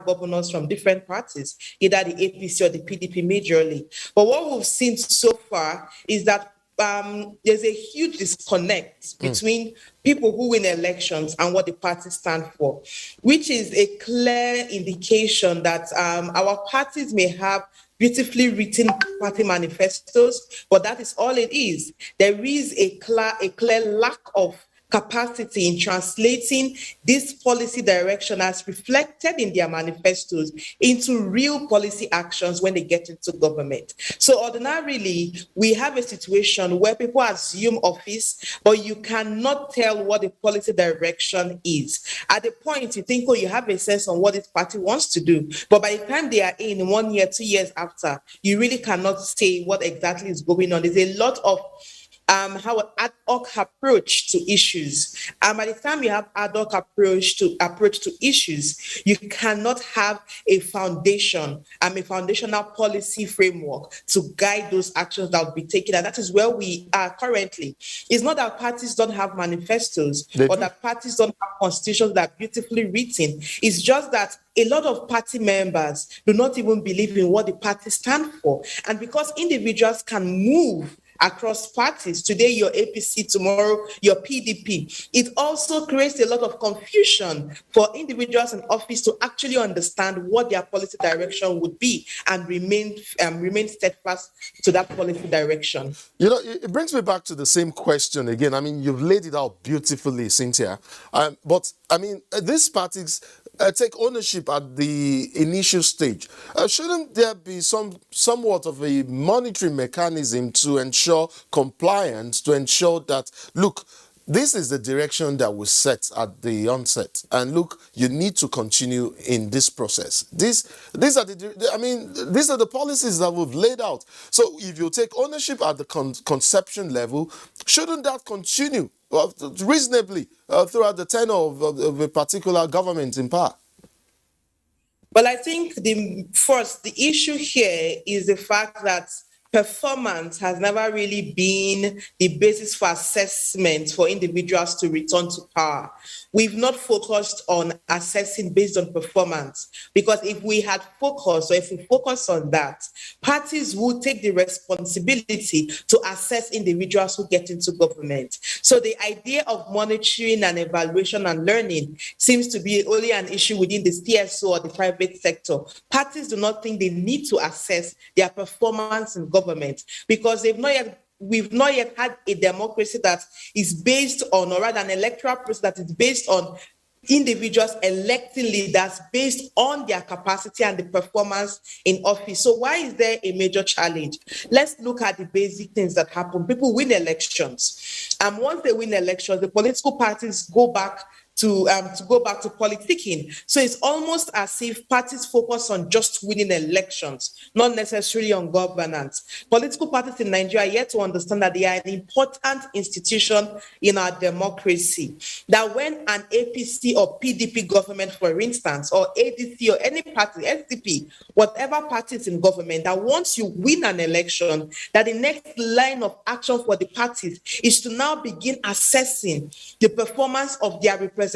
governors from different parties, either the APC or the PDP majorly. But what we've seen so far is that there's a huge disconnect between people who win elections and what the parties stand for, which is a clear indication that our parties may have beautifully written party manifestos, but that is all it is. There is a clear lack of capacity in translating this policy direction as reflected in their manifestos into real policy actions when they get into government. So ordinarily, we have a situation where people assume office, but you cannot tell what the policy direction is. At the point, you think, oh, you have a sense on what this party wants to do, but by the time they are in 1 year, 2 years after, you really cannot say what exactly is going on. There's a lot of how an ad hoc approach to issues. By the time you have ad hoc approach to issues, you cannot have a foundation, a foundational policy framework to guide those actions that will be taken. And that is where we are currently. It's not that parties don't have manifestos or that parties don't have constitutions that are beautifully written. It's just that a lot of party members do not even believe in what the party stand for. And because individuals can move across parties, today your APC, tomorrow your PDP, it also creates a lot of confusion for individuals in office to actually understand what their policy direction would be and remain steadfast to that policy direction. You know, it brings me back to the same question again. I mean, you've laid it out beautifully, Cynthia. But I mean, these parties take ownership at the initial stage. Shouldn't there be somewhat of a monitoring mechanism to ensure compliance, to ensure that, look, this is the direction that was set at the onset, and look, you need to continue in this process. These are the policies that we've laid out. So if you take ownership at the conception level, shouldn't that continue reasonably throughout the tenure of a particular government in power? Well, I think the issue here is the fact that performance has never really been the basis for assessment for individuals to return to power. We've not focused on assessing based on performance, because if we had focused, or if we focus on that, parties would take the responsibility to assess individuals who get into government. So the idea of monitoring and evaluation and learning seems to be only an issue within the CSO or the private sector. Parties do not think they need to assess their performance in government, because we've not yet had a democracy that is based on, or rather an electoral process that is based on individuals electing leaders based on their capacity and the performance in office. So why is there a major challenge? Let's look at the basic things that happen. People win elections. Once they win elections, the political parties go back to politicking. So it's almost as if parties focus on just winning elections, not necessarily on governance. Political parties in Nigeria are yet to understand that they are an important institution in our democracy. That when an APC or PDP government, for instance, or ADC or any party, SDP, whatever party is in government, that once you win an election, that the next line of action for the parties is to now begin assessing the performance of their representatives.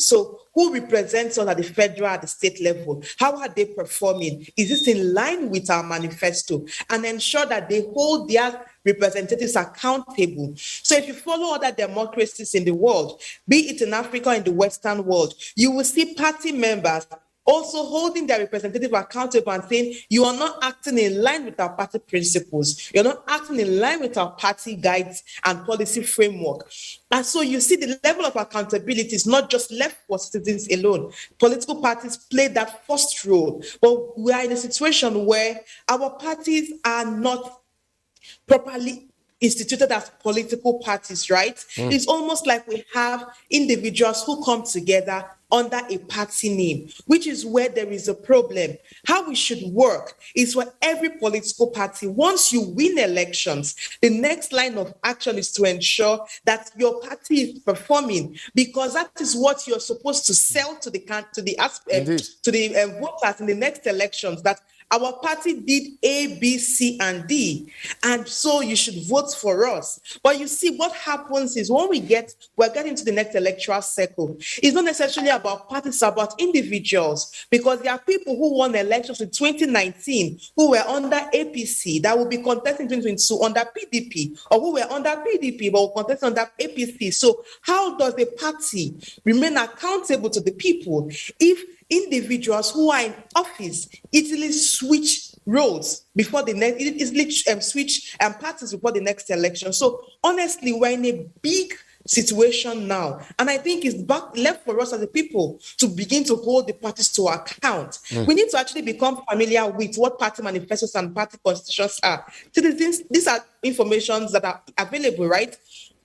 So who represents us at the federal, at the state level? How are they performing? Is this in line with our manifesto? And ensure that they hold their representatives accountable. So if you follow other democracies in the world, be it in Africa or in the Western world, you will see party members also holding their representative accountable and saying, you are not acting in line with our party principles. You're not acting in line with our party guides and policy framework. And so you see the level of accountability is not just left for citizens alone. Political parties play that first role. But we are in a situation where our parties are not properly instituted as political parties, right? It's almost like we have individuals who come together under a party name, which is where there is a problem. How we should work is for every political party, once you win elections, the next line of action is to ensure that your party is performing, because that is what you're supposed to sell to the voters in the next elections, that our party did A, B, C, and D, and so you should vote for us. But you see, what happens is when we're getting to the next electoral cycle, it's not necessarily about parties, it's about individuals, because there are people who won elections in 2019 who were under APC that will be contesting 2022 under PDP, or who were under PDP but will contest under APC. So how does the party remain accountable to the people if individuals who are in office easily switch roles before the next, easily switch parties before the next election? So honestly, we're in a big situation now, and I think it's left for us as a people to begin to hold the parties to account. We need to actually become familiar with what party manifestos and party constitutions are. Citizens, these are informations that are available, right?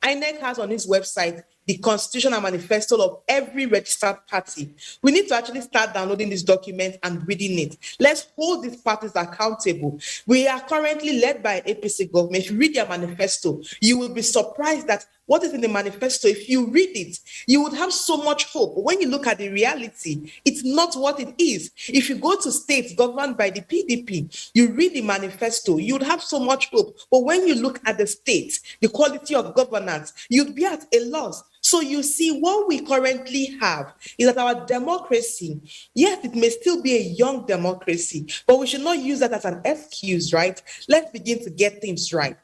INEC has on its website the constitution and manifesto of every registered party. We need to actually start downloading this document and reading it. Let's hold these parties accountable. We are currently led by an APC government. If you read their manifesto, you will be surprised that what is in the manifesto, if you read it, you would have so much hope. But when you look at the reality, it's not what it is. If you go to states governed by the PDP, you read the manifesto, you would have so much hope. But when you look at the states, the quality of governance, you'd be at a loss. So you see, what we currently have is that our democracy, yes, it may still be a young democracy, but we should not use that as an excuse, right? Let's begin to get things right.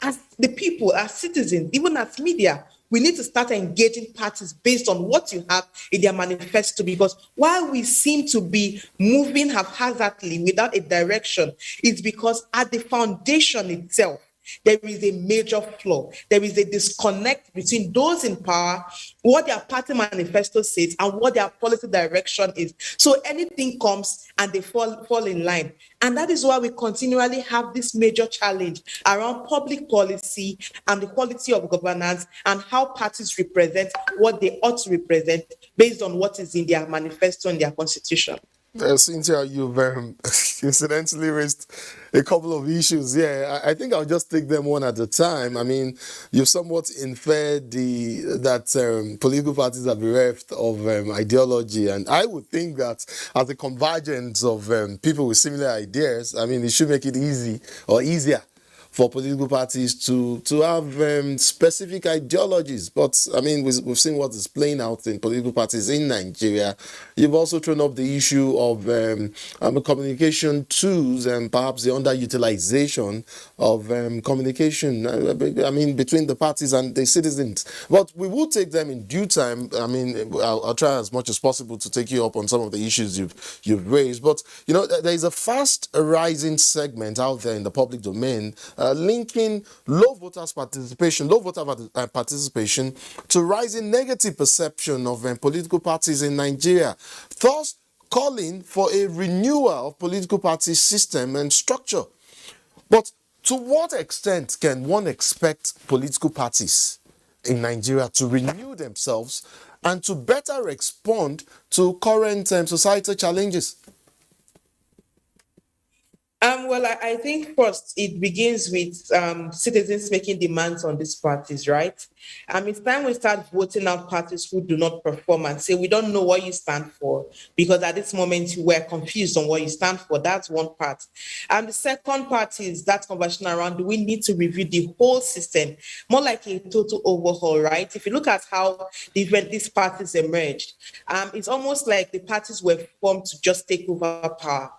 As the people, as citizens, even as media, we need to start engaging parties based on what you have in their manifesto, because while we seem to be moving haphazardly without a direction, it's because at the foundation itself, there is a major flaw. There is a disconnect between those in power, what their party manifesto says, and what their policy direction is. So anything comes and they fall in line. And that is why we continually have this major challenge around public policy and the quality of governance and how parties represent what they ought to represent based on what is in their manifesto and their constitution. Cynthia, you've incidentally raised a couple of issues. Yeah, I think I'll just take them one at a time. I mean, you've somewhat inferred that political parties are bereft of ideology, and I would think that as a convergence of people with similar ideas, I mean, it should make it easy or easier for political parties to have specific ideologies. But I mean, we've seen what is playing out in political parties in Nigeria. You've also thrown up the issue of communication tools and perhaps the underutilization of communication, I mean, between the parties and the citizens. But we will take them in due time. I mean, I'll try as much as possible to take you up on some of the issues you've raised. But, you know, there is a fast rising segment out there in the public domain linking low voter participation to rising negative perception of political parties in Nigeria, thus calling for a renewal of political party system and structure. But to what extent can one expect political parties in Nigeria to renew themselves and to better respond to current societal challenges? Well, I think first it begins with citizens making demands on these parties, right? It's time we start voting out parties who do not perform and say, we don't know what you stand for, because at this moment we're confused on what you stand for. That's one part. And the second part is that conversation around, do we need to review the whole system, more like a total overhaul, right? If you look at how different these parties emerged, it's almost like the parties were formed to just take over power.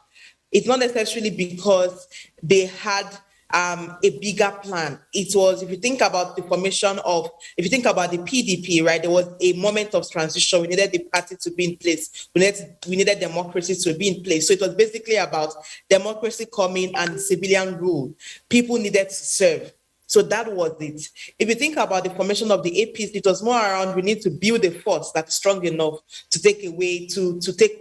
It's not necessarily because they had a bigger plan. It was, if you think about the PDP, right, there was a moment of transition. We needed the party to be in place. We needed democracy to be in place. So it was basically about democracy coming and civilian rule. People needed to serve. So that was it. If you think about the formation of the APC, it was more around, we need to build a force that's strong enough to take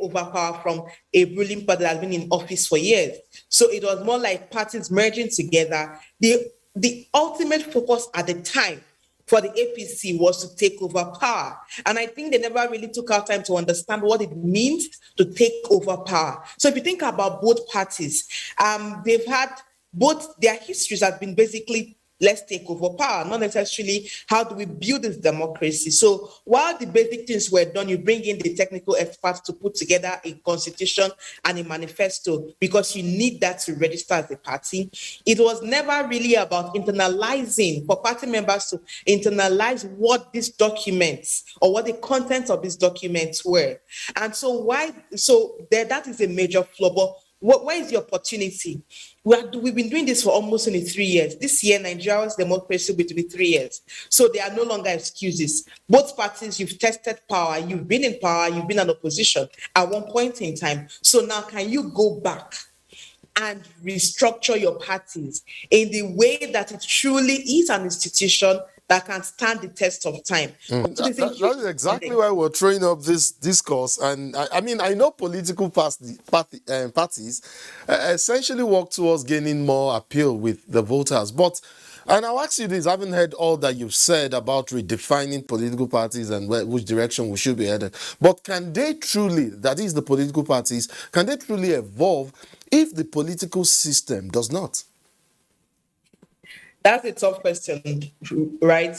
over power from a ruling party that has been in office for years. So it was more like parties merging together. The ultimate focus at the time for the APC was to take over power. And I think they never really took our time to understand what it means to take over power. So if you think about both parties, they've had both their histories have been basically let's take over power, not necessarily how do we build this democracy. So while the basic things were done, you bring in the technical experts to put together a constitution and a manifesto because you need that to register as a party. It was never really about internalizing, for party members to internalize what these documents or what the contents of these documents were. And so that is a major flaw. But where is the opportunity? We've been doing this for almost only 3 years. This year, Nigeria's democracy will be 3 years. So there are no longer excuses. Both parties, you've tested power, you've been in power, you've been in opposition at one point in time. So now can you go back and restructure your parties in the way that it truly is an institution that can stand the test of time? That is exactly why we're throwing up this discourse. And I mean, I know political parties essentially work towards gaining more appeal with the voters. But, and I'll ask you this, I haven't heard all that you've said about redefining political parties and which direction we should be headed. But can they truly, that is the political parties, can they truly evolve if the political system does not? That's a tough question, right?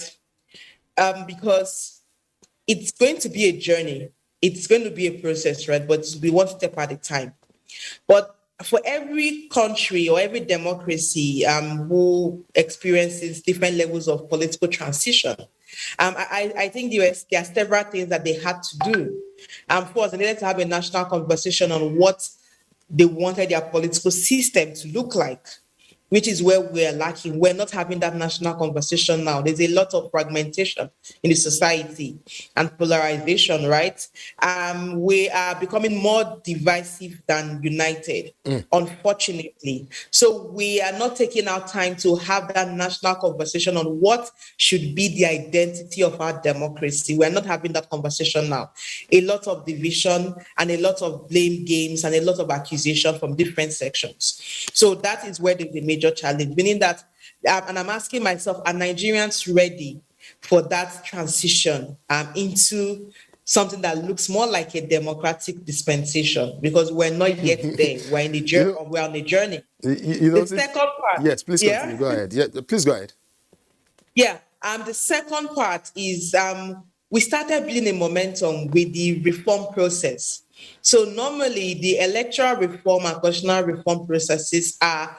Because it's going to be a journey. It's going to be a process, right? But it's be one step at a time. But for every country or every democracy who experiences different levels of political transition, I think there are several things that they had to do. First, they needed to have a national conversation on what they wanted their political system to look like, which is where we're lacking. We're not having that national conversation now. There's a lot of fragmentation in the society and polarization, right? We are becoming more divisive than united, unfortunately. So we are not taking our time to have that national conversation on what should be the identity of our democracy. We're not having that conversation now. A lot of division and a lot of blame games and a lot of accusation from different sections. So that is where there's a major challenge, meaning that, and I'm asking myself, are Nigerians ready for that transition into something that looks more like a democratic dispensation? Because we're not yet there. We're in the journey. We're on the journey. The second part. Yes, please continue. Go ahead. Yeah, please go ahead. Yeah. The second part is we started building a momentum with the reform process. So normally the electoral reform and constitutional reform processes are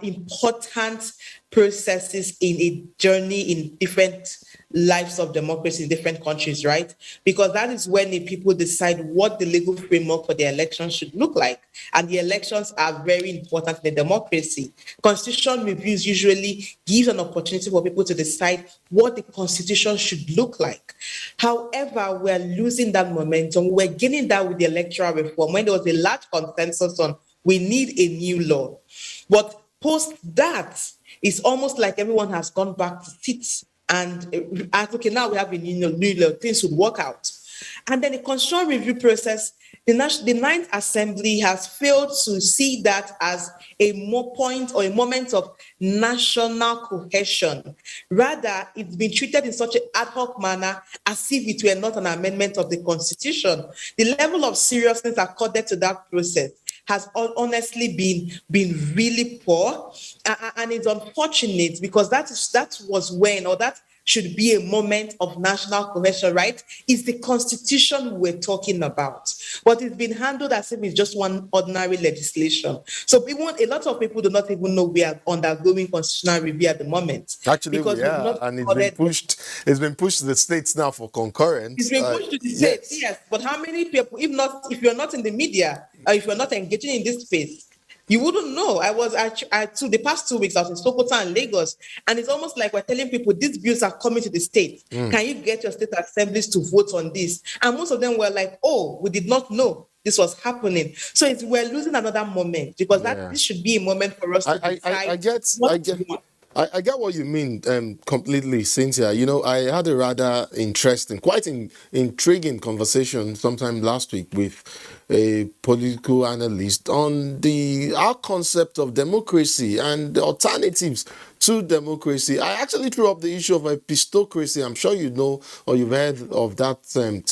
important processes in a journey in different lives of democracy in different countries, right? Because that is when the people decide what the legal framework for the elections should look like. And the elections are very important in a democracy. Constitution reviews usually give an opportunity for people to decide what the constitution should look like. However, we're losing that momentum. We're getting that with the electoral reform when there was a large consensus on we need a new law. But post that, it's almost like everyone has gone back to seats and okay, now we have a new law, things should work out. And then the constitutional review process, the Ninth Assembly has failed to see that as a point or a moment of national cohesion. Rather, it's been treated in such an ad hoc manner as if it were not an amendment of the Constitution. The level of seriousness accorded to that process has honestly been really poor, and it's unfortunate because that was when, or that should be a moment of national cohesion, right? It's the Constitution we're talking about, but it's been handled as if it's just one ordinary legislation. So a lot of people do not even know we are undergoing constitutional review at the moment. Actually, we are, and it's been pushed. It's been pushed to the states now for concurrence. It's been pushed to the states, yes. But how many people, if you're not in the media, or if you're not engaging in this space, you wouldn't know. The past 2 weeks, I was in Sokoto and Lagos, and it's almost like we're telling people these bills are coming to the state. Can you get your state assemblies to vote on this? And most of them were like, oh, we did not know this was happening. So we're losing another moment because this should be a moment for us to decide. I get what you mean completely, Cynthia. You know, I had a rather interesting, quite intriguing conversation sometime last week with a political analyst, on our concept of democracy and the alternatives to democracy. I actually threw up the issue of epistocracy. I'm sure you know, or you've heard of that term.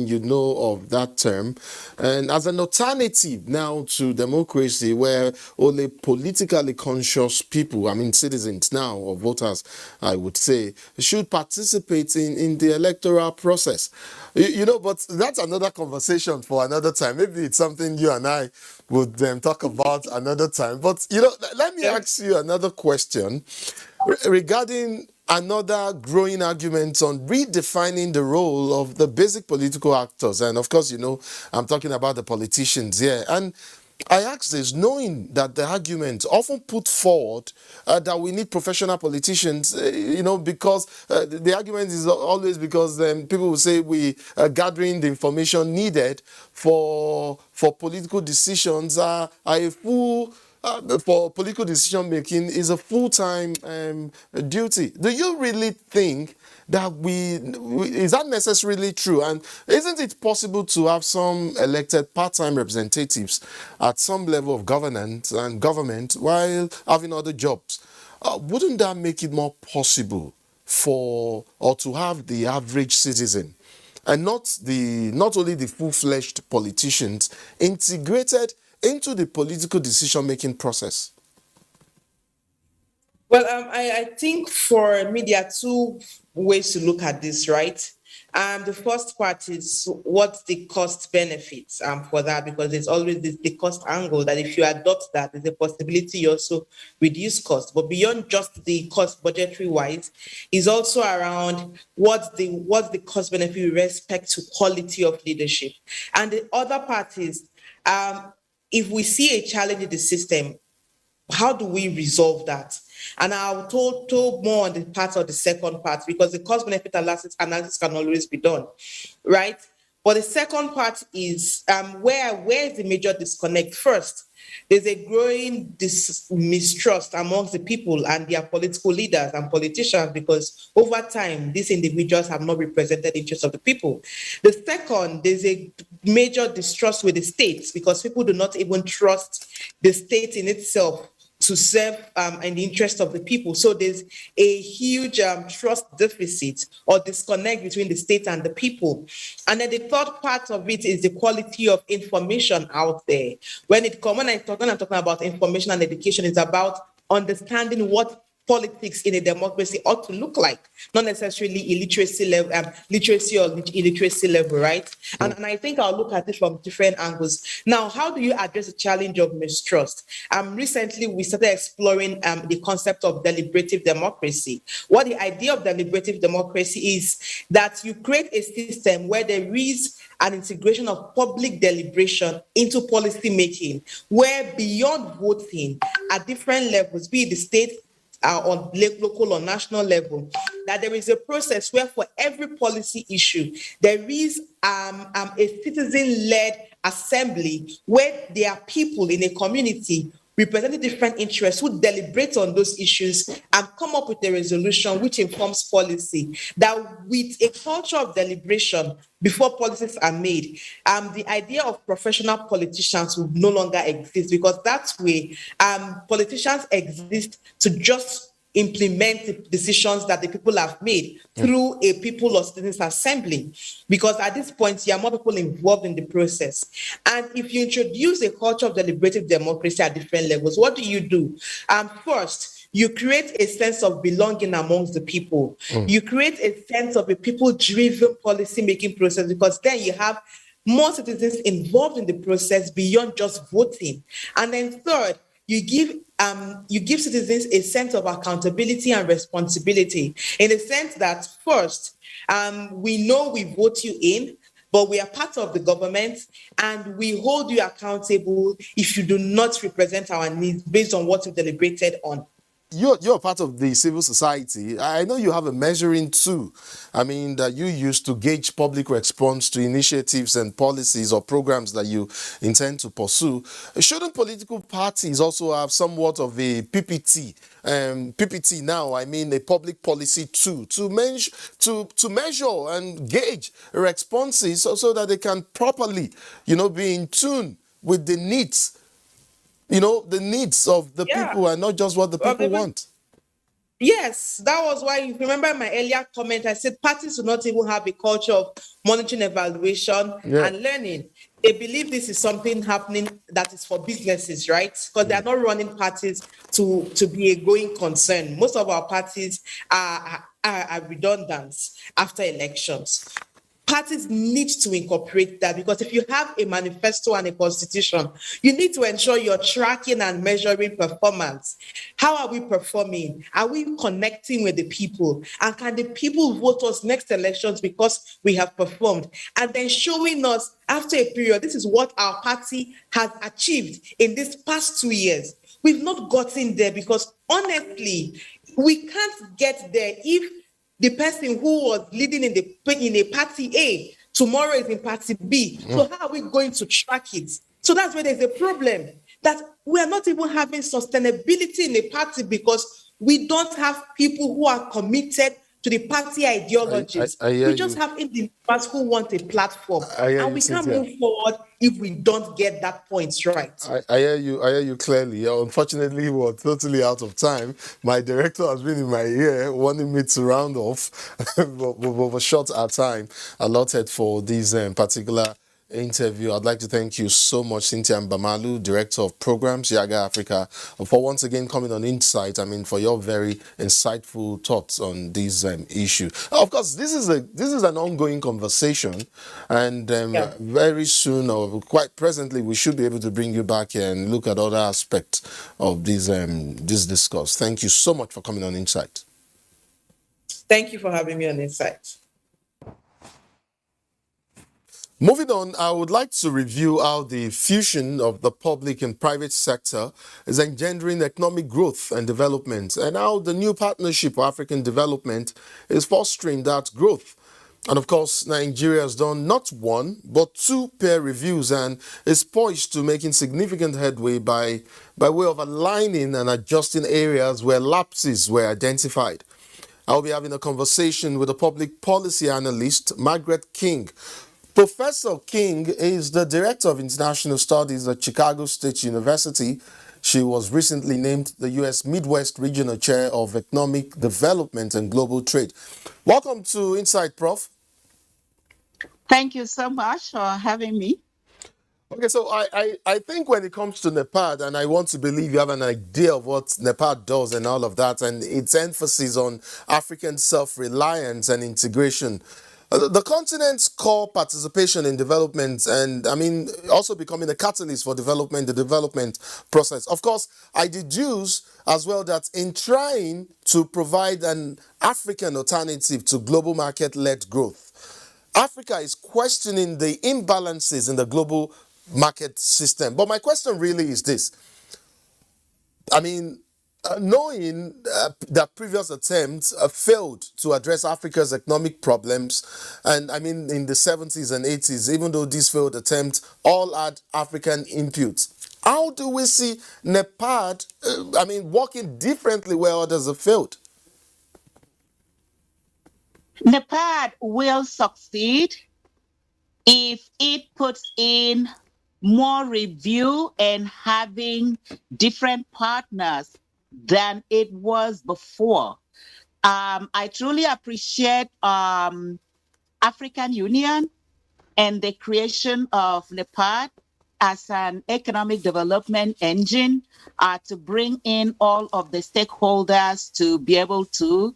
You know of that term. And as an alternative now to democracy, where only politically conscious people, citizens now, or voters, I would say, should participate in the electoral process. But that's another conversation for another time. Maybe it's something you and I would talk about another time. But, let me ask you another question regarding another growing argument on redefining the role of the basic political actors. And of course, I'm talking about the politicians here. And I ask this knowing that the argument often put forward that we need professional politicians, because the argument is always because people will say we are gathering the information needed for political decisions are a full for political decision making is a full-time duty. Do you really think that is that necessarily true? And isn't it possible to have some elected part-time representatives at some level of governance and government while having other jobs? Wouldn't that make it more possible to have the average citizen and not only the full-fledged politicians integrated into the political decision-making process? Well, I think for me, there are two ways to look at this, right? The first part is what's the cost benefits for that, because there's always the cost angle that if you adopt that, there's a possibility you also reduce cost. But beyond just the cost budgetary wise, is also around what's the cost benefit with respect to quality of leadership. And the other part is if we see a challenge in the system, how do we resolve that? And I'll talk more on the part of the second part, because the cost benefit analysis can always be done, right? But the second part is where is the major disconnect? First, there's a growing mistrust amongst the people and their political leaders and politicians, because over time, these individuals have not represented the interests of the people. The second, there's a major distrust with the states, because people do not even trust the state in itself to serve in the interest of the people. So there's a huge trust deficit or disconnect between the state and the people. And then the third part of it is the quality of information out there. When I'm talking about information and education, it's about understanding what politics in a democracy ought to look like, not necessarily literacy or illiteracy level, right? And I think I'll look at it from different angles. Now, how do you address the challenge of mistrust? Recently, we started exploring the concept of deliberative democracy. What the idea of deliberative democracy is that you create a system where there is an integration of public deliberation into policy making, where beyond voting at different levels, be it the state, on local or national level, that there is a process where for every policy issue, there is a citizen-led assembly where there are people in a community representing different interests who deliberate on those issues and come up with a resolution which informs policy. That with a culture of deliberation before policies are made, the idea of professional politicians will no longer exist, because that way politicians exist to just implement the decisions that the people have made through a people or citizens assembly, because at this point there are more people involved in the process. And if you introduce a culture of deliberative democracy at different levels, what do? First, you create a sense of belonging amongst the people. You create a sense of a people-driven policy-making process, because then you have more citizens involved in the process beyond just voting. And then third, you give citizens a sense of accountability and responsibility, in the sense that first, we know we vote you in, but we are part of the government and we hold you accountable if you do not represent our needs based on what you deliberated on. you're part of the civil society. I know you have a measuring tool. I mean, that you use to gauge public response to initiatives and policies or programs that you intend to pursue. Shouldn't political parties also have somewhat of a PPT? PPT now, I mean a public policy tool to measure and gauge responses so that they can properly, be in tune with the needs, the needs of the Yeah. people and not just what the Well, people want. yes, that was why, if you remember my earlier comment, I said parties do not even have a culture of monitoring, evaluation, Yeah. and learning. They believe this is something happening that is for businesses, right? Because they are not running parties to be a going concern. Most of our parties are redundant after elections. Parties need to incorporate that, because if you have a manifesto and a constitution, you need to ensure you're tracking and measuring performance. How are we performing? Are we connecting with the people? And can the people vote us next elections because we have performed? And then showing us after a period, this is what our party has achieved in these past 2 years. We've not gotten there because honestly, we can't get there if the person who was leading in a party A tomorrow is in party B. So how are we going to track it? So that's where there's a problem, that we are not even having sustainability in the party because we don't have people who are committed to the party ideologies. I hear We just you. have individuals who want a platform, I hear and you, we can't Cynthia. move forward if we don't get that point right. I hear you. I hear you clearly. Unfortunately, we're totally out of time. My director has been in my ear, wanting me to round off, but we're short our time allotted for this particular interview. I'd like to thank you so much, Cynthia Mbamalu, Director of Programs, Yaga Africa, for once again coming on Insight. I mean, for your very insightful thoughts on this issue. Of course, this is an ongoing conversation, and Yeah. very soon, or quite presently, we should be able to bring you back here and look at other aspects of this discourse. Thank you so much for coming on Insight. Thank you for having me on Insight. Moving on, I would like to review how the fusion of the public and private sector is engendering economic growth and development, and how the new Partnership for African Development is fostering that growth. And of course, Nigeria has done not one, but two peer reviews and is poised to making significant headway by way of aligning and adjusting areas where lapses were identified. I'll be having a conversation with a public policy analyst, Margaret King. Professor King is the Director of International Studies at Chicago State University. She was recently named the U.S. Midwest Regional Chair of Economic Development and Global Trade. Welcome to Insight, Prof. Thank you so much for having me. Okay, so I think when it comes to NEPAD, and I want to believe you have an idea of what NEPAD does and all of that, and its emphasis on African self-reliance and integration. The continent's core participation in development, and I mean, also becoming a catalyst for development, the development process. Of course, I deduce as well that in trying to provide an African alternative to global market-led growth, Africa is questioning the imbalances in the global market system. But my question really is this. I mean, knowing that previous attempts failed to address Africa's economic problems, and I mean in the 70s and 80s, even though these failed attempts all had African inputs, how do we see NEPAD, working differently where others have failed? NEPAD will succeed if it puts in more review and having different partners than it was before. I truly appreciate African Union and the creation of NEPAD as an economic development engine to bring in all of the stakeholders to be able to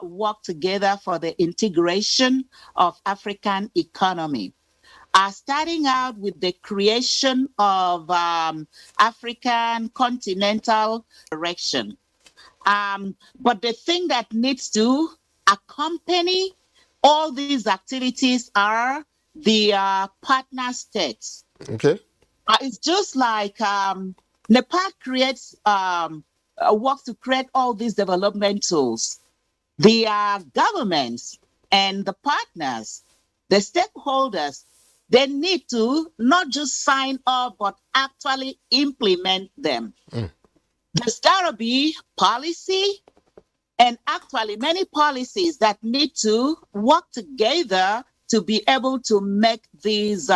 work together for the integration of African economy. Starting out with the creation of African continental direction. But the thing that needs to accompany all these activities are the partner states. Okay. It's just like NEPAD creates work to create all these development tools, the governments and the partners, the stakeholders, they need to not just sign up, but actually implement them. There's got to be policy, and actually many policies that need to work together to be able to make these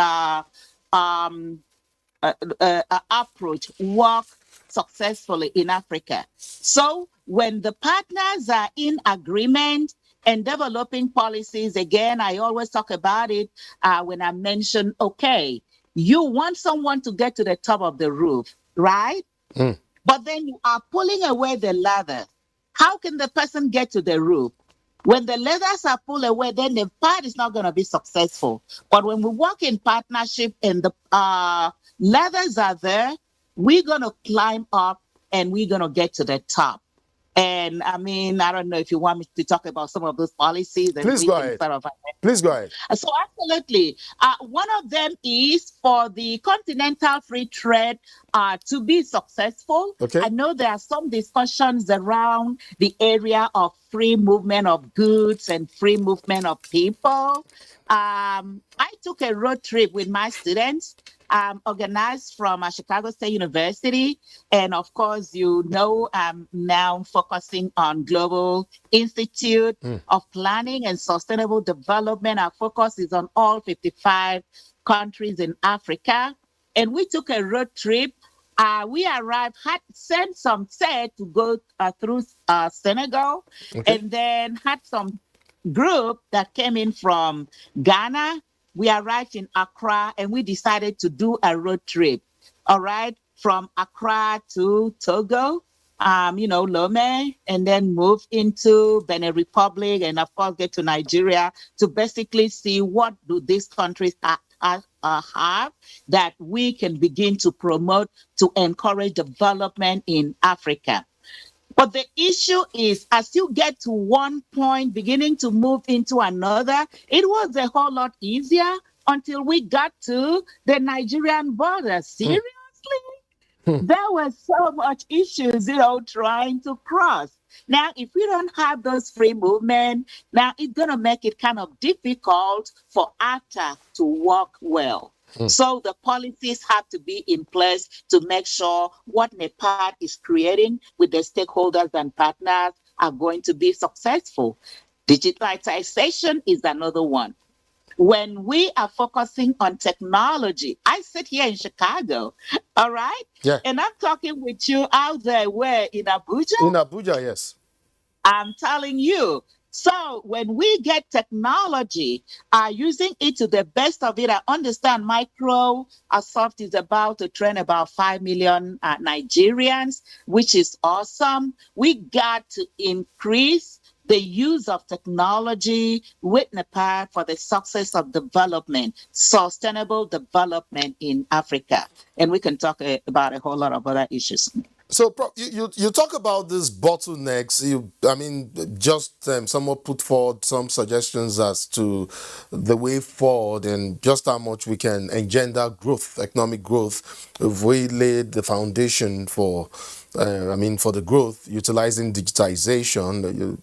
approach work successfully in Africa. So when the partners are in agreement and developing policies, again, I always talk about it when I mention, okay, you want someone to get to the top of the roof, right? But then you are pulling away the ladder. How can the person get to the roof? When the ladders are pulled away, then the part is not going to be successful. But when we work in partnership and the ladders are there, we're going to climb up and we're going to get to the top. And I mean, I don't know if you want me to talk about some of those policies. And Please go ahead. Please go ahead. So absolutely. One of them is for the continental free trade to be successful. Okay. I know there are some discussions around the area of free movement of goods and free movement of people. I took a road trip with my students, organized from Chicago State University. And of course, you know, I'm now focusing on Global Institute of Planning and Sustainable Development. Our focus is on all 55 countries in Africa. And we took a road trip. We arrived, had sent some set to go through Senegal, and then had some group that came in from Ghana. We arrived in Accra and we decided to do a road trip, all right, from Accra to Togo, Lome, and then move into Benin Republic and, of course, get to Nigeria to basically see what do these countries have that we can begin to promote to encourage development in Africa. But the issue is, as you get to one point, beginning to move into another, it was a whole lot easier until we got to the Nigerian border. Seriously? There were so much issues, trying to cross. Now, if we don't have those free movement, now it's going to make it kind of difficult for ACTA to work well. So the policies have to be in place to make sure what NEPAD is creating with the stakeholders and partners are going to be successful. Digitalization is another one. When we are focusing on technology, I sit here in Chicago, all right? Yeah. And I'm talking with you out there where in Abuja? In Abuja, yes. I'm telling you. So when we get technology, using it to the best of it, I understand Microsoft is about to train about 5 million Nigerians, which is awesome. We got to increase the use of technology with Nepal for the success of development, sustainable development in Africa. And we can talk about a whole lot of other issues. So you talk about these bottlenecks. Just somewhat put forward some suggestions as to the way forward and just how much we can engender growth, economic growth, if we laid the foundation for the growth, utilizing digitization,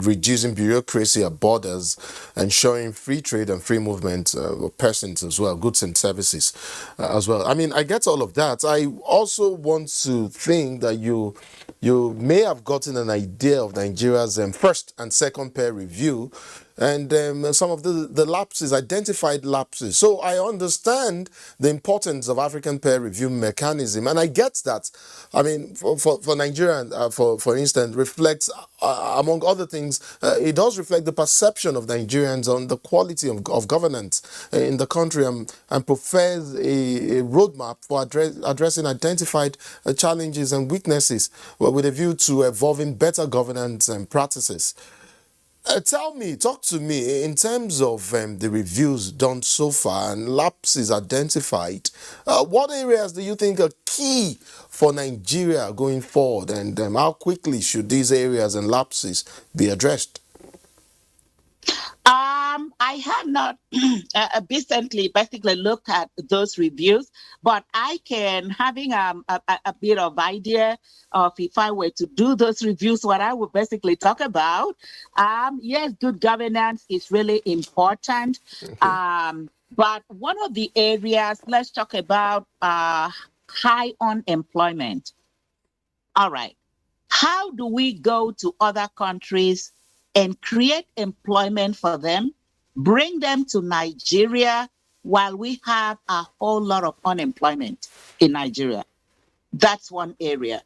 reducing bureaucracy at borders, ensuring free trade and free movement of persons as well, goods and services as well. I get all of that. I also want to think that you may have gotten an idea of Nigeria's first and second peer review and some of the lapses, identified lapses. So I understand the importance of African peer review mechanism, and I get that. For Nigeria, for instance, reflects, among other things, it does reflect the perception of Nigerians on the quality of governance in the country and provides a roadmap for addressing identified challenges and weaknesses with a view to evolving better governance and practices. Talk to me in terms of the reviews done so far and lapses identified. What areas do you think are key for Nigeria going forward, and how quickly should these areas and lapses be addressed? I have not basically looked at those reviews, but I can having a bit of idea of if I were to do those reviews, what I would basically talk about. Yes, good governance is really important. Okay. But one of the areas, let's talk about high unemployment. All right. How do we go to other countries and create employment for them, bring them to Nigeria while we have a whole lot of unemployment in Nigeria? That's one area.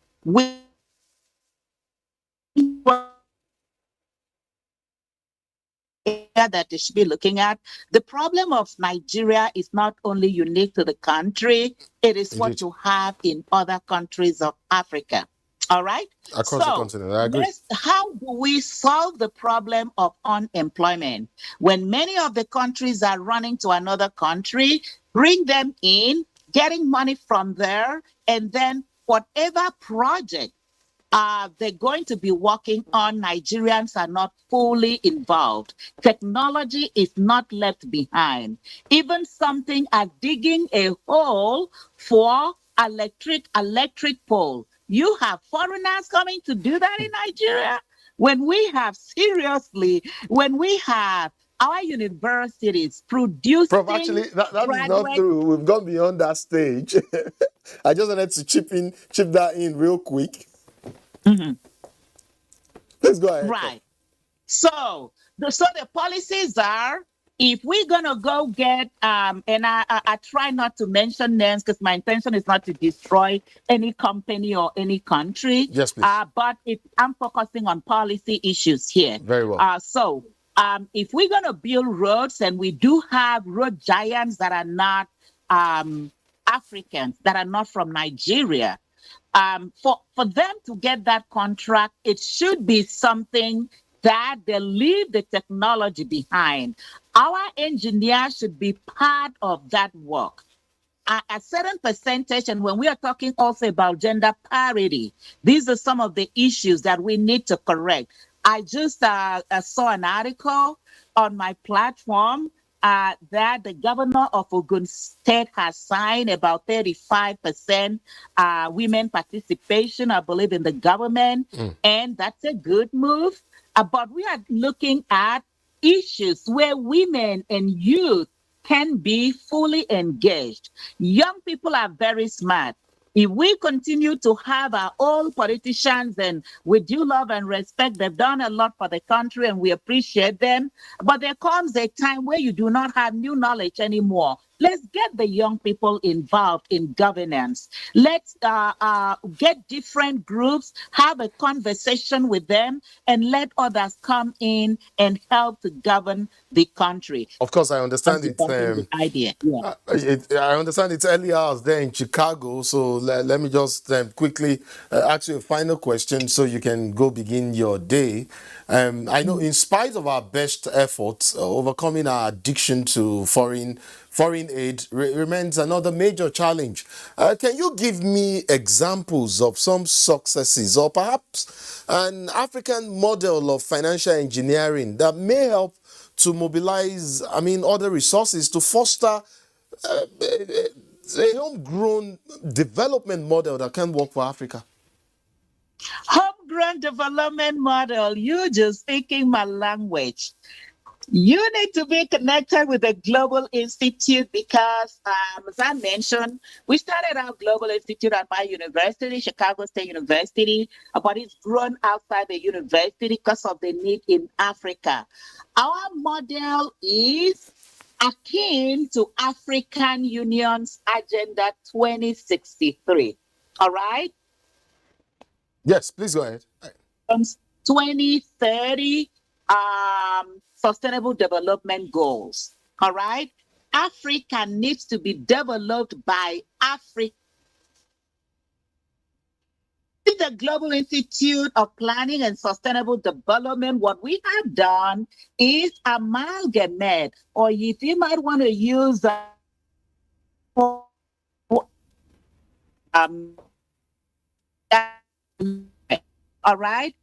That they should be looking at. The problem of Nigeria is not only unique to the country, it is what Indeed. you have in other countries of Africa. All right. Across the So continent, I agree. how do we solve the problem of unemployment when many of the countries are running to another country, bring them in, getting money from there, and then whatever project they're going to be working on, Nigerians are not fully involved. Technology is not left behind. Even something as digging a hole for electric pole. You have foreigners coming to do that in Nigeria? When we have our universities Prof, producing actually, that is not graduates. true. We've gone beyond that stage. I just wanted to chip that in real quick. Mhm. Please go ahead, Prof. Right. So the policies are, if we're gonna go get and I try not to mention names because my intention is not to destroy any company or any country. Yes, please. But I'm focusing on policy issues here. Very well. If we're gonna build roads, and we do have road giants that are not Africans, that are not from Nigeria, for them to get that contract, it should be something that they leave the technology behind. Our engineers should be part of that work. A certain percentage, and when we are talking also about gender parity, these are some of the issues that we need to correct. I just saw an article on my platform that the governor of Ogun State has signed about 35% women participation, I believe, in the government. And that's a good move. But we are looking at issues where women and youth can be fully engaged. Young people are very smart. If we continue to have our old politicians, and with due love and respect, they've done a lot for the country and we appreciate them. But there comes a time where you do not have new knowledge anymore. Let's get the young people involved in governance. Let's get different groups, have a conversation with them, and let others come in and help to govern the country. Of course, I understand That's the idea. Yeah. I understand it's early hours there in Chicago, so let me just quickly ask you a final question so you can go begin your day. I know in spite of our best efforts, overcoming our addiction to foreign aid remains another major challenge. Can you give me examples of some successes or perhaps an African model of financial engineering that may help to mobilize, other resources to foster a homegrown development model that can work for Africa? Homegrown development model. You just speaking my language. You need to be connected with the Global Institute because, as I mentioned, we started our Global Institute at my university, Chicago State University, but it's grown outside the university because of the need in Africa. Our model is akin to African Union's Agenda 2063. All right? Yes, please go ahead. 2030 sustainable development goals. All right. Africa needs to be developed by Africa. The Global Institute of Planning and Sustainable Development, what we have done is amalgamate, or if you might want to use all right,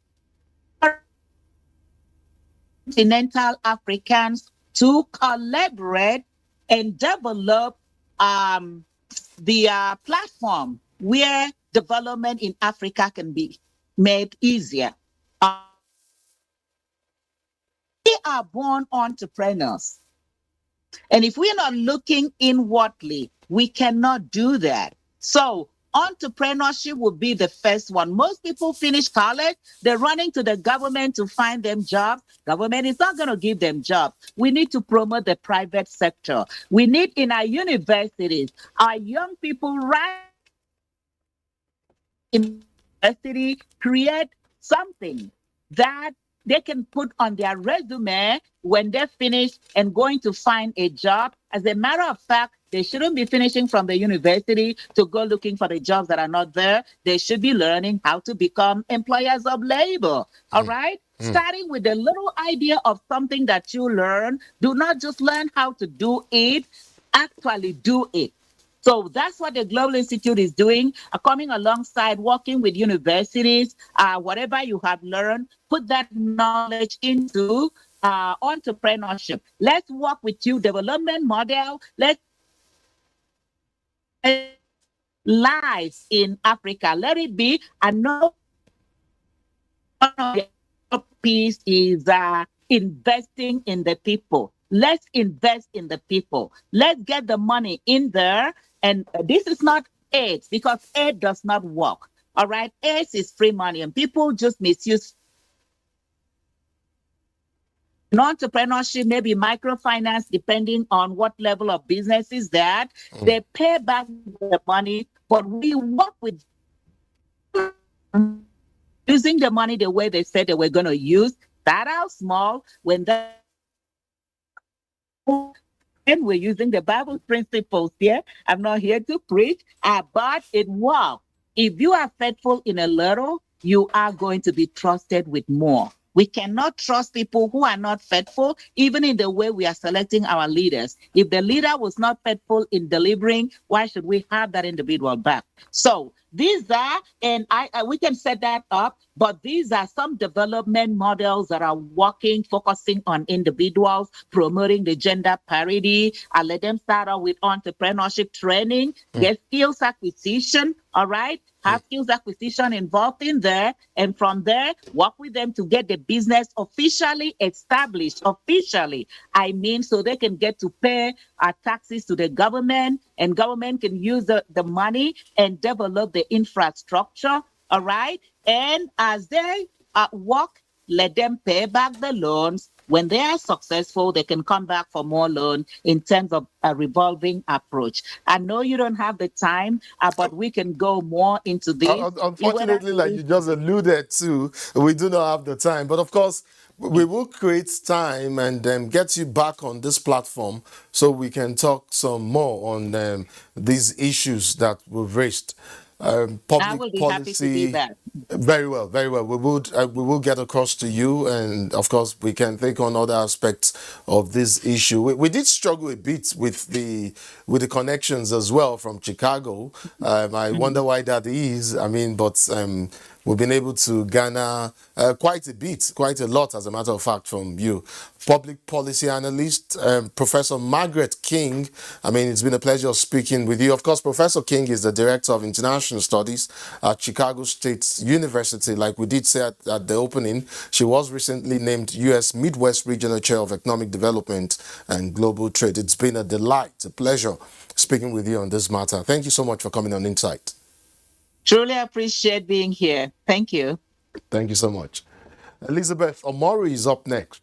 continental Africans to collaborate and develop the platform where development in Africa can be made easier. We are born entrepreneurs. And if we're not looking inwardly, we cannot do that. So entrepreneurship would be the first one. Most people finish college, they're running to the government to find them jobs. Government is not going to give them jobs. We need to promote the private sector. We need in our universities, our young people right in university create something that they can put on their resume when they're finished and going to find a job. As a matter of fact, they shouldn't be finishing from the university to go looking for the jobs that are not there. They should be learning how to become employers of labor. All right? Starting with a little idea of something that you learn. Do not just learn how to do it, actually do it. So that's what the Global Institute is doing, coming alongside, working with universities, whatever you have learned, put that knowledge into entrepreneurship. Let's work with you, development model. Let's lives in Africa. Let it be. I know the piece is investing in the people. Let's invest in the people. Let's get the money in there. And this is not aid, because aid does not work. All right. Aid is free money, and people just misuse. Entrepreneurship, maybe microfinance, depending on what level of business is that. They pay back the money, but we work with using the money the way they said they were going to use. Start out small. When that, and we're using the Bible principles here. I'm not here to preach, but it works. If you are faithful in a little, you are going to be trusted with more. We cannot trust people who are not faithful, even in the way we are selecting our leaders. If the leader was not faithful in delivering, why should we have that individual back? So these are, and we can set that up, but these are some development models that are working, focusing on individuals, promoting the gender parity. I let them start out with entrepreneurship training, get skills acquisition, all right? Have skills acquisition involved in there. And from there, work with them to get the business officially established. Officially, I mean, so they can get to pay taxes to the government, and government can use the money and develop the infrastructure. All right. And as they work, let them pay back the loans. When they are successful, they can come back for more loan in terms of a revolving approach. I know you don't have the time, but we can go more into this. Unfortunately, like you just alluded to, we do not have the time. But of course, we will create time and get you back on this platform so we can talk some more on these issues that we've raised. Public I will be policy. happy to do that. Very well, very well. We will get across to you, and of course we can take on other aspects of this issue. We did struggle a bit with the connections as well from Chicago. I wonder why that is. I mean, but we've been able to garner quite a lot, as a matter of fact, from you. Public policy analyst, Professor Margaret King. I mean, it's been a pleasure speaking with you. Of course, Professor King is the Director of International Studies at Chicago State University. Like we did say at the opening, she was recently named U.S. Midwest Regional Chair of Economic Development and Global Trade. It's been a delight, a pleasure speaking with you on this matter. Thank you so much for coming on Insight. Truly appreciate being here. Thank you. Thank you so much. Elizabeth Omori is up next.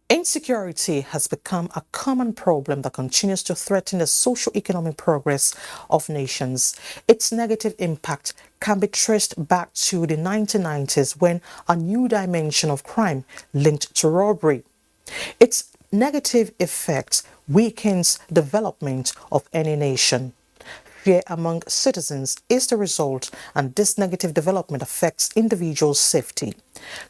Insecurity has become a common problem that continues to threaten the socio-economic progress of nations. Its negative impact can be traced back to the 1990s, when a new dimension of crime linked to robbery. Its negative effect weakens development of any nation. Fear among citizens is the result, and this negative development affects individuals' safety.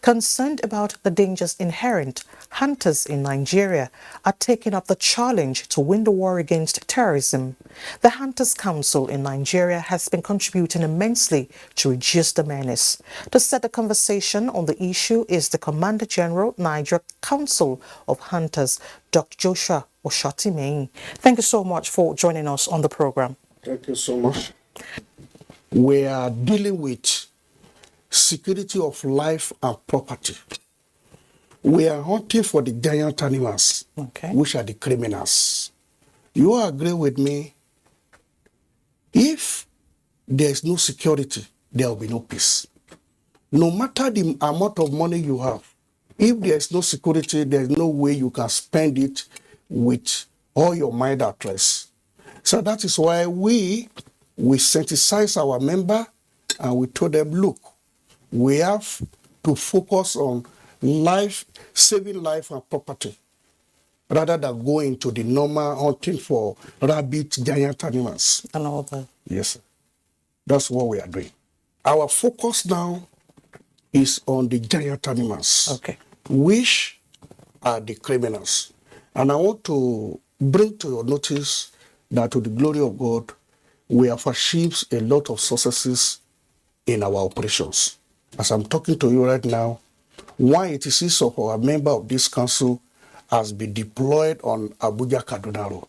Concerned about the dangers inherent, hunters in Nigeria are taking up the challenge to win the war against terrorism. The Hunters Council in Nigeria has been contributing immensely to reduce the menace. To set the conversation on the issue is the Commander General, Niger Council of Hunters, Dr. Joshua Oshotimehin. Thank you so much for joining us on the program. Thank you so much. We are dealing with security of life and property. We are hunting for the giant animals, which are the criminals. You agree with me? If there is no security, there will be no peace. No matter the amount of money you have, if there is no security, there is no way you can spend it with all your mind at rest. So that is why we sensitize our member and we told them, look, we have to focus on life, saving life and property, rather than going to the normal hunting for rabbit, giant animals. And all that. Yes, sir. That's what we are doing. Our focus now is on the giant animals, which are the criminals. And I want to bring to your notice that, to the glory of God, we have achieved a lot of successes in our operations. As I'm talking to you right now, 186 of our members of this council has been deployed on Abuja Kaduna Road.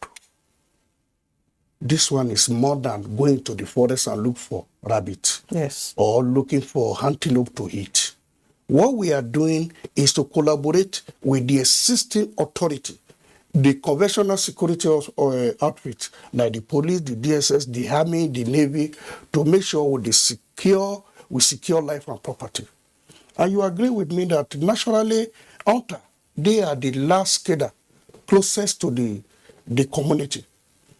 This one is more than going to the forest and look for rabbit, or looking for antelope to eat. What we are doing is to collaborate with the existing authority, the conventional security outfits like the police, the DSS, the army, the navy, to make sure we secure life and property. And you agree with me that naturally, hunter, they are the last cadre closest to the community.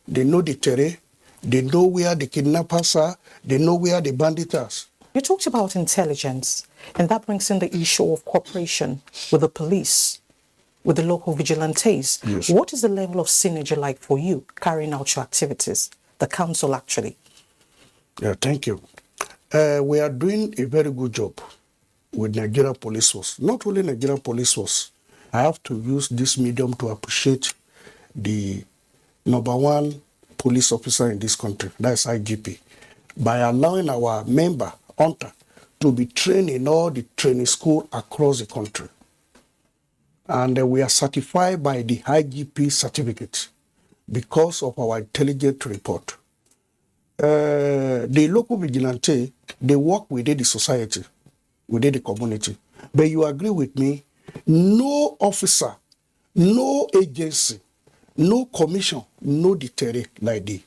They know the terrain, they know where the kidnappers are, they know where the bandits are. You talked about intelligence, and that brings in the issue of cooperation with the police, with the local vigilantes. Yes. What is the level of synergy like for you carrying out your activities, the council actually? Yeah, thank you. We are doing a very good job with Nigerian Police Force. Not only Nigerian Police Force, I have to use this medium to appreciate the #1 police officer in this country, that's IGP, by allowing our member, hunter, to be trained in all the training schools across the country. And we are certified by the IGP certificate because of our intelligence report. The local vigilante, they work within the society, within the community. But you agree with me, no officer, no agency, no commission, no deterrent like the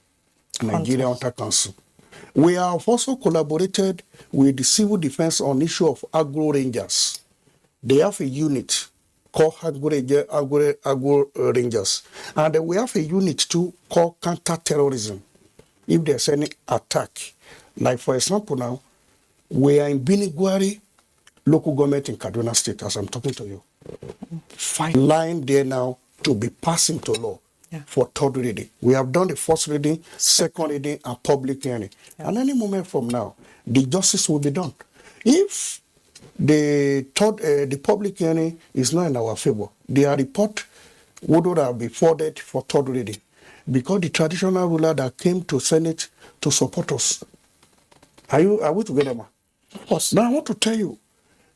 Nigerian Hunter Council. We have also collaborated with the civil defense on issue of agro rangers. They have a unit called agro rangers. And we have a unit too called counter-terrorism. If there's any attack, like for example now, we are in Binigwari local government in Kaduna State, as I'm talking to you. 5 line there now to be passing to law for 3rd reading. We have done the 1st reading, 2nd reading, and public hearing. And any moment from now, the justice will be done. If the public hearing is not in our favor, their report would have been forwarded for 3rd reading, because the traditional ruler that came to Senate to support us. Are we together, ma? Of course. Now I want to tell you,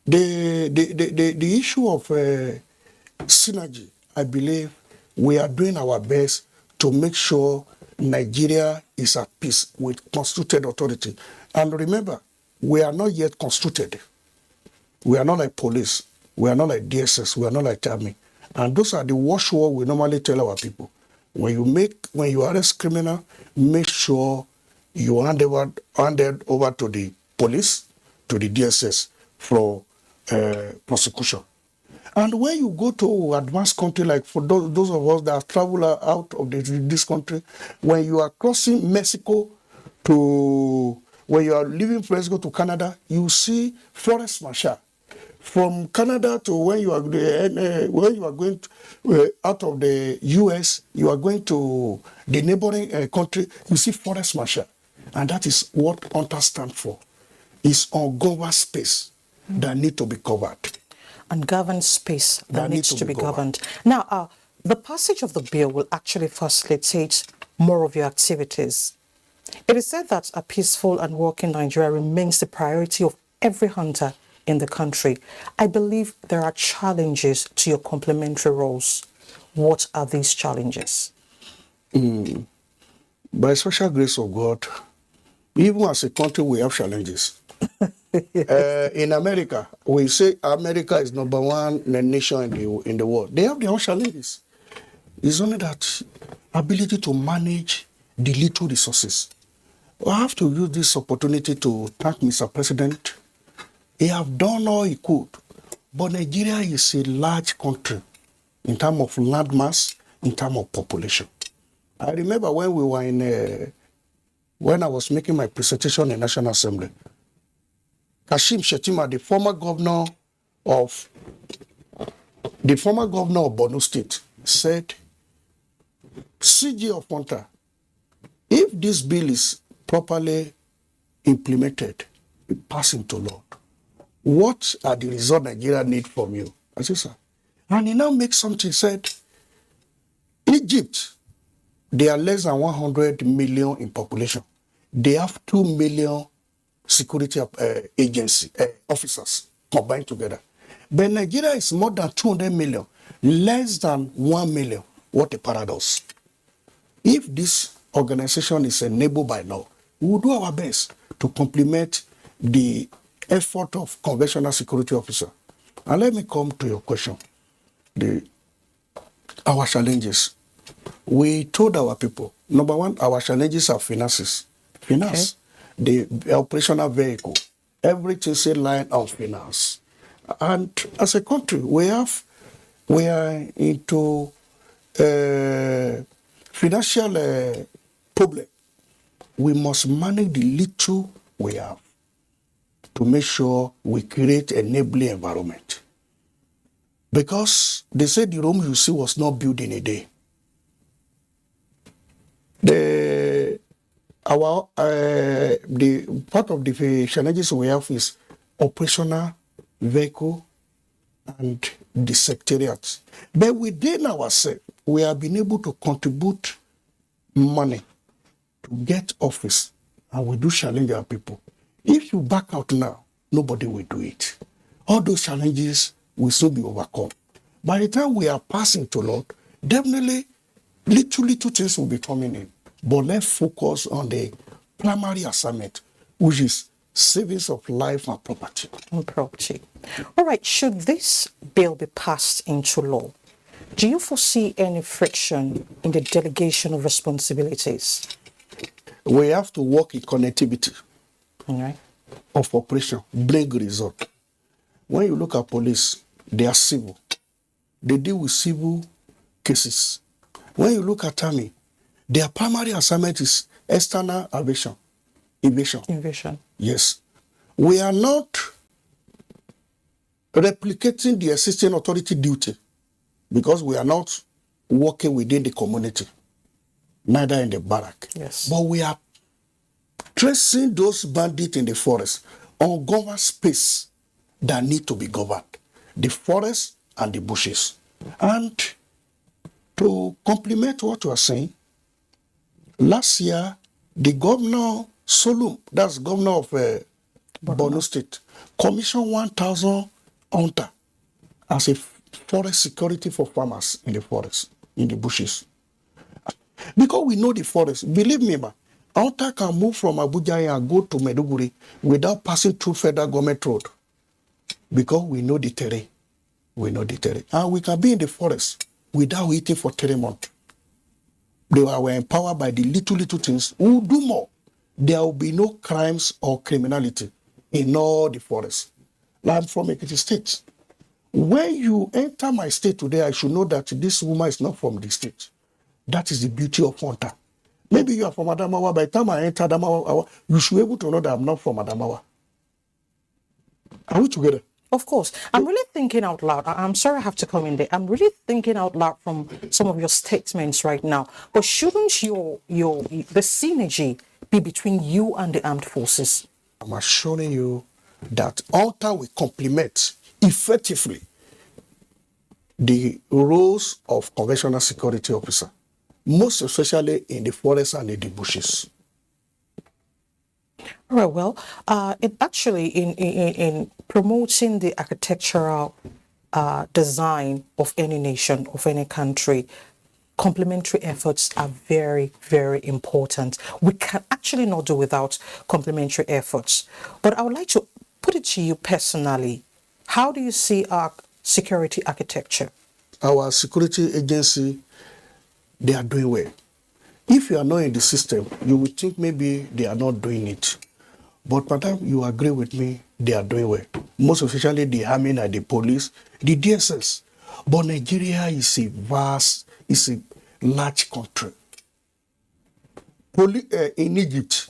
the issue of synergy, I believe we are doing our best to make sure Nigeria is at peace with constituted authority. And remember, we are not yet constituted. We are not like police. We are not like DSS. We are not like army. And those are the watchwords we normally tell our people. When you arrest criminal, make sure you hand it over to the police, to the DSS for prosecution. And when you go to advanced country, like for those of us that travel out of this country, when you are crossing Mexico when you are leaving Mexico to Canada, you see forest marshal. From Canada to when you are going out of the U.S., you are going to the neighboring country, you see forest marshal. And that is what UNTA stands for. It's ungoverned space that need to be covered. Ungoverned space that needs to be governed. Now, the passage of the bill will actually facilitate more of your activities. It is said that a peaceful and working Nigeria remains the priority of every hunter in the country. I believe there are challenges to your complementary roles. What are these challenges? By special grace of God, even as a country, we have challenges. In America, we say America is number one nation in the world. They have their own challenges. It's only that ability to manage the little resources. I have to use this opportunity to thank Mr. President. He have done all he could, but Nigeria is a large country in terms of land mass, in terms of population. I remember when we were when I was making my presentation in National Assembly, Kashim Shettima, the former governor of Borno State, said, CG of UNTA, if this bill is properly implemented, it pass into law, what are the results Nigeria need from you? I said, sir. And he now makes something, said, Egypt, they are less than 100 million in population. They have 2 million security agency officers combined together. But Nigeria is more than 200 million, less than 1 million. What a paradox. If this organization is enabled by law, we will do our best to complement the effort of conventional security officer. And let me come to your question. Our challenges. We told our people, number one, our challenges are finances. Finance, the operational vehicle, everything is in line of finance. And as a country, we are into financial problem. We must manage the little we have to make sure we create an enabling environment. Because they said the Rome you see was not built in a day. The part of the challenges we have is operational vehicle and the secretariat. But within ourselves, we have been able to contribute money to get office, and we do challenge our people. If you back out now, nobody will do it. All those challenges will soon be overcome. By the time we are passing to Lord, definitely little things will be coming in. But let's focus on the primary assignment, which is savings of life and property. All right, should this bill be passed into law, do you foresee any friction in the delegation of responsibilities? We have to work in connectivity of operation, bring result. When you look at police, they are civil. They deal with civil cases. When you look at army, their primary assignment is external evasion. Yes. We are not replicating the existing authority duty because we are not working within the community, neither in the barrack. Yes. But we are tracing those bandits in the forest on governed space that need to be governed, the forest and the bushes. And to complement what you are saying, last year, the governor, Solum, that's governor of Borno State, commissioned 1,000 UNTA as a forest security for farmers in the forest, in the bushes. Because we know the forest, believe me, man, UNTA can move from Abuja and go to Maiduguri without passing through federal government road. Because we know the terrain. We know the terrain. And we can be in the forest without waiting for 3 months. They were empowered by the little things. We will do more. There will be no crimes or criminality in all the forests. I'm from Ekiti State. When you enter my state today, I should know that this woman is not from the state. That is the beauty of UNTA. Maybe you are from Adamawa. By the time I enter Adamawa, you should be able to know that I'm not from Adamawa. Are we together? Of course. I'm really thinking out loud. I'm sorry I have to come in there. I'm really thinking out loud from some of your statements right now. But shouldn't the synergy be between you and the armed forces? I'm assuring you that until we complement effectively the roles of conventional security officer, most especially in the forest and in the bushes. All right, well, it actually in promoting the architectural design of any nation, of any country, complementary efforts are very, very important. We can actually not do without complementary efforts. But I would like to put it to you personally. How do you see our security architecture? Our security agency, they are doing well. If you are not in the system, you would think maybe they are not doing it. But madam, you agree with me, they are doing well. Most especially the army and the police, the DSS. But Nigeria is a vast, is a large country. In Egypt,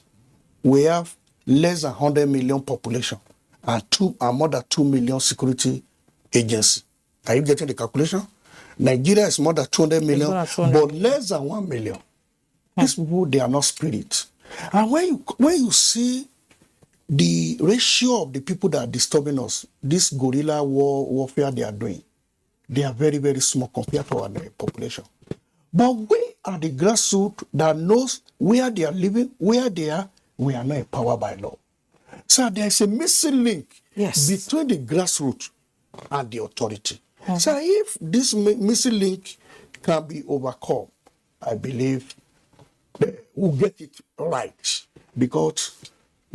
we have less than 100 million population and more than 2 million security agency. Are you getting the calculation? Nigeria is more than 200 million, but less than 1 million. These people, they are not spirit. And when you see the ratio of the people that are disturbing us, this guerrilla warfare they are doing, they are very, very small compared to our population. But we are the grassroots that knows where they are living, where they are. We are not empowered by law. So there is a missing link between the grassroots and the authority. So if this missing link can be overcome, I believe we'll get it right, because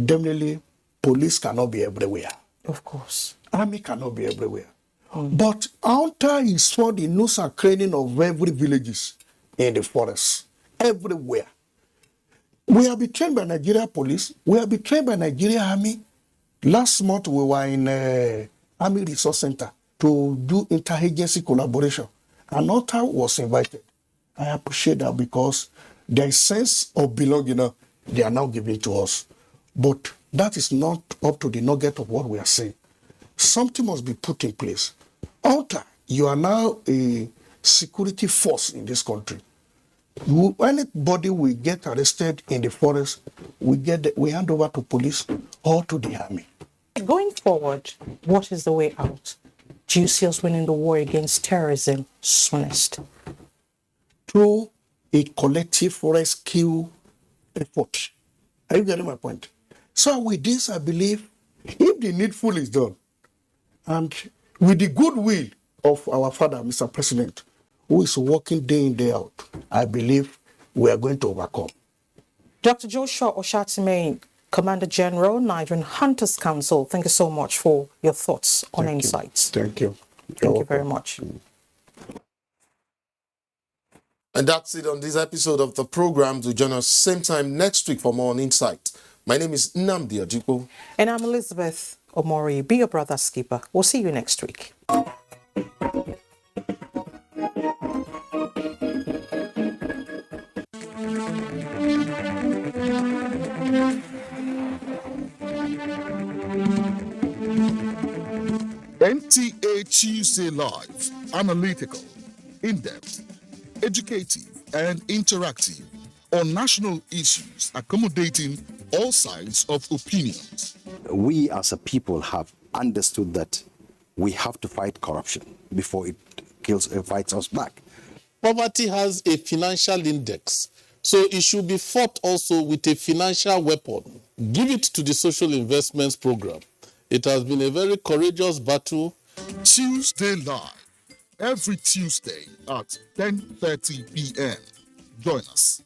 definitely police cannot be everywhere. Of course. Army cannot be everywhere. But Alta is for the noose and craning of every villages in the forest, everywhere. We have been trained by Nigeria police. We have been trained by Nigeria Army. Last month we were in Army Resource Center to do interagency collaboration. And Alta was invited. I appreciate that, because there is sense of belonging they are now giving to us. But that is not up to the nugget of what we are saying. Something must be put in place. Alta, you are now a security force in this country. Anybody will get arrested in the forest, we hand over to police or to the army. Going forward, what is the way out? Do you see us winning the war against terrorism soonest? Through a collective rescue effort. Are you getting my point? So with this, I believe, if the needful is done, and with the goodwill of our father, Mr. President, who is working day in, day out, I believe we are going to overcome. Dr. Joshua Oshatime, Commander General, Nigerian Hunters Council, thank you so much for your thoughts on insights. Thank you. Thank you very much. And that's it on this episode of the program. Do join us same time next week for more on Insight. My name is Nnamdi Ajipo. And I'm Elizabeth Omori. Be your brother's keeper. We'll see you next week. NTA Tuesday Live, analytical, in-depth, educative, and interactive on national issues, accommodating all sides of opinions. We as a people have understood that we have to fight corruption before it fights us back. Poverty has a financial index, so it should be fought also with a financial weapon. Give it to the social investments program. It has been a very courageous battle. Tuesday Live, every Tuesday at 10:30 p.m. Join us.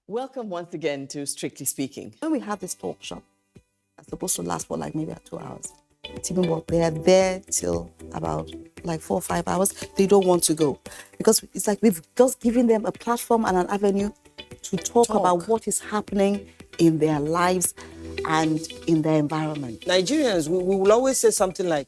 Welcome once again to Strictly Speaking. When we have this talk shop, it's supposed to last for like maybe 2 hours. It's even what they are there till about like 4 or 5 hours. They don't want to go because it's like we've just given them a platform and an avenue to talk about what is happening in their lives and in their environment. Nigerians, we will always say something like,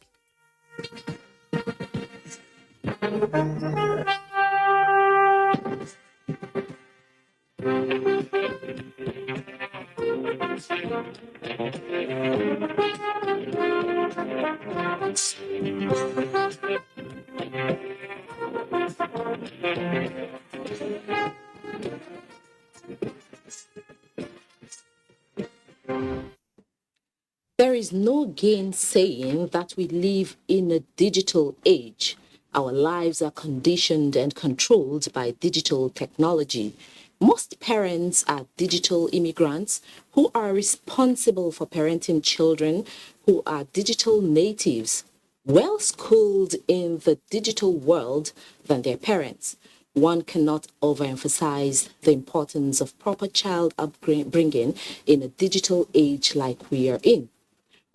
There is no gainsaying that we live in a digital age. Our lives are conditioned and controlled by digital technology. Most parents are digital immigrants who are responsible for parenting children who are digital natives, well schooled in the digital world than their parents. One cannot overemphasize the importance of proper child upbringing in a digital age like we are in.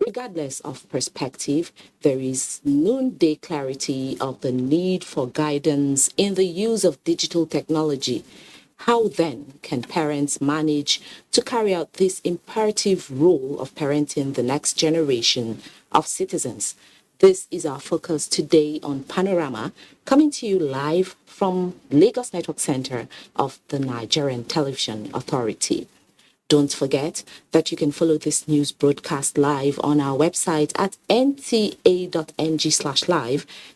Regardless of perspective, there is noonday clarity of the need for guidance in the use of digital technology. How then can parents manage to carry out this imperative role of parenting the next generation of citizens? This is our focus today on Panorama, coming to you live from Lagos Network Center of the Nigerian Television Authority. Don't forget that you can follow this news broadcast live on our website at nta.ng/live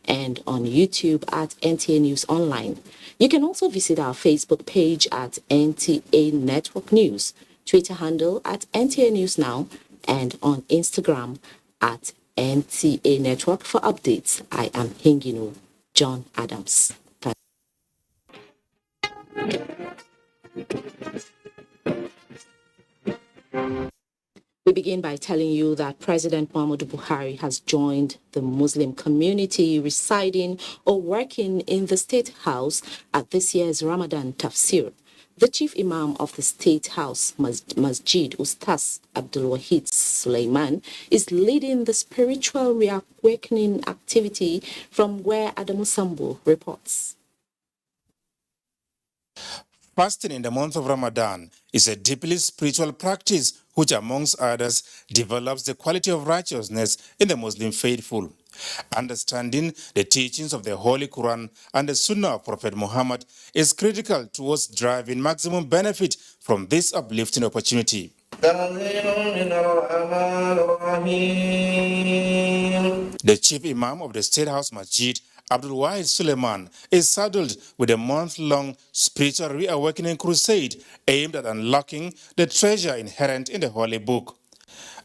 and on YouTube at NTA News Online. You can also visit our Facebook page at NTA Network News, Twitter handle at NTA News Now, and on Instagram at NTA Network for updates. I am Hingino John Adams. We begin by telling you that President Muhammadu Buhari has joined the Muslim community residing or working in the State House at this year's Ramadan Tafsir. The chief imam of the State House, Masjid Ustaz Abdul Wahid Sulaiman, is leading the spiritual reawakening activity from where Adamu Sambu reports. Fasting in the month of Ramadan is a deeply spiritual practice which, amongst others, develops the quality of righteousness in the Muslim faithful. Understanding the teachings of the Holy Quran and the Sunnah of Prophet Muhammad is critical towards driving maximum benefit from this uplifting opportunity. The chief imam of the State House Masjid, Abdul Wahid Suleiman, is saddled with a month-long spiritual reawakening crusade aimed at unlocking the treasure inherent in the Holy Book.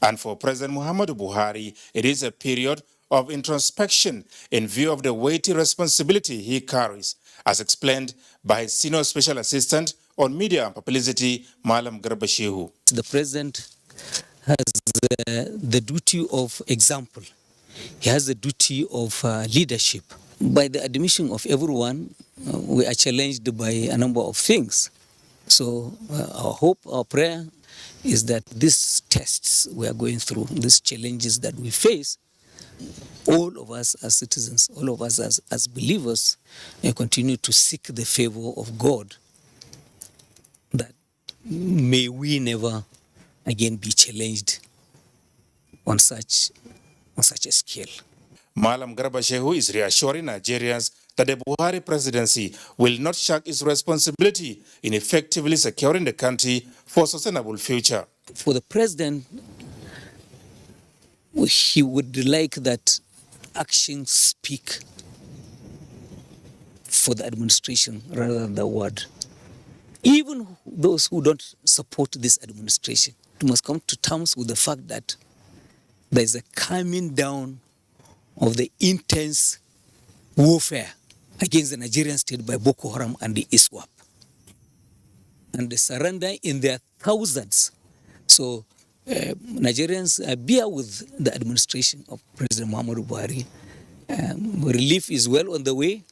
And for President Muhammadu Buhari, it is a period of introspection in view of the weighty responsibility he carries, as explained by his Senior Special Assistant on Media and Publicity, Malam Garba Shehu. The President has the duty of example. He has the duty of leadership. By the admission of everyone, we are challenged by a number of things. So our hope, our prayer is that these tests we are going through, these challenges that we face, all of us as citizens, all of us as believers, may continue to seek the favor of God, that may we never again be challenged on such a scale. Malam Garba Shehu is reassuring Nigerians that the Buhari presidency will not shirk its responsibility in effectively securing the country for a sustainable future. For the president, he would like that actions speak for the administration rather than the word. Even those who don't support this administration must come to terms with the fact that there is a calming down of the intense warfare against the Nigerian state by Boko Haram and the ISWAP. And the surrender in their thousands. So Nigerians bear with the administration of President Muhammadu Buhari. Relief is well on the way.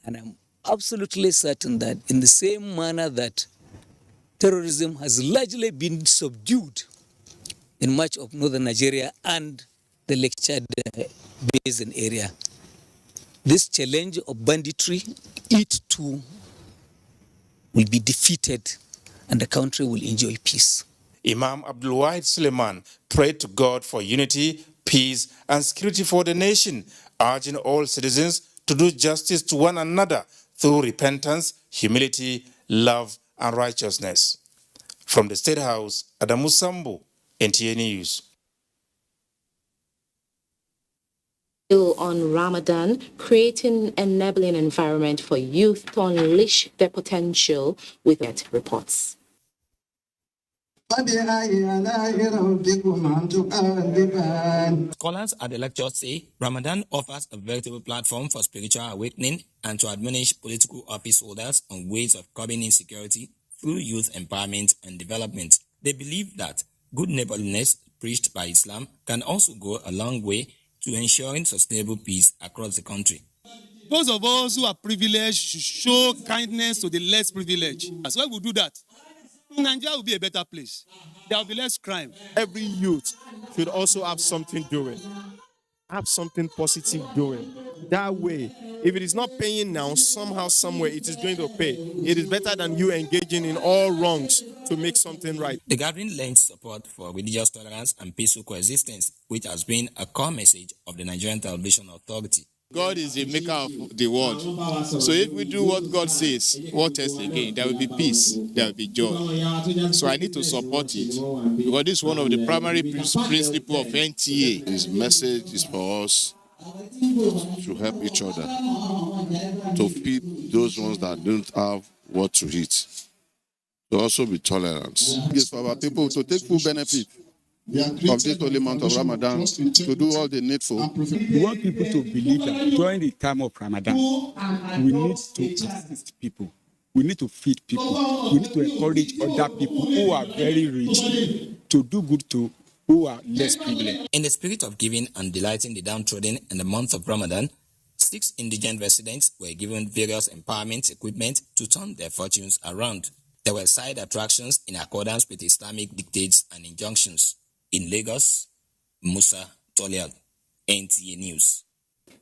And I'm absolutely certain that in the same manner that terrorism has largely been subdued in much of northern Nigeria and the Lake Chad Basin area, this challenge of banditry, it too will be defeated and the country will enjoy peace. Imam Abdul Wahid Suleiman prayed to God for unity, peace, and security for the nation, urging all citizens to do justice to one another through repentance, humility, love, and righteousness. From the State House, Adamu Sambu, NTA News. On Ramadan, creating an enabling environment for youth to unleash their potential with reports. Scholars at the lecture say Ramadan offers a veritable platform for spiritual awakening and to admonish political office holders on ways of curbing insecurity through youth empowerment and development. They believe that good neighborliness preached by Islam can also go a long way to ensuring sustainable peace across the country. Those of us who are privileged should show kindness to the less privileged. As well, we do that. Nigeria will be a better place. There will be less crime. Every youth should also have something doing. Have something positive doing. That way, if it is not paying now, somehow, somewhere, it is going to pay. It is better than you engaging in all wrongs to make something right. The gathering lends support for religious tolerance and peaceful coexistence, which has been a core message of the Nigerian Television Authority. God is the maker of the world. So if we do what God says, what else again? There will be peace, there will be joy. So I need to support it because this is one of the primary principles of NTA. His message is for us to help each other, to feed those ones that don't have what to eat, to also be tolerant. It's for our people to take full benefit of this holy month of Ramadan, to do all the needful. We want people to believe that during the time of Ramadan, we need to assist people. We need to feed people. We need to encourage other people who are very rich to do good to who are less privileged. In the spirit of giving and delighting the downtrodden in the month of Ramadan, 6 indigent residents were given various empowerment equipment to turn their fortunes around. There were side attractions in accordance with Islamic dictates and injunctions. In Lagos, Musa Toliad, NTA News.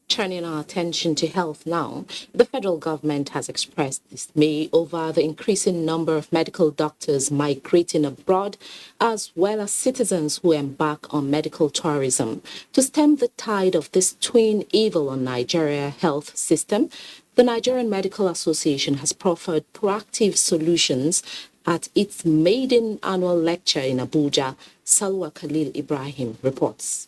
Turning our attention to health now, the federal government has expressed dismay over the increasing number of medical doctors migrating abroad, as well as citizens who embark on medical tourism. To stem the tide of this twin evil on Nigeria's health system, the Nigerian Medical Association has proffered proactive solutions at its maiden annual lecture in Abuja. Salwa Khalil Ibrahim reports.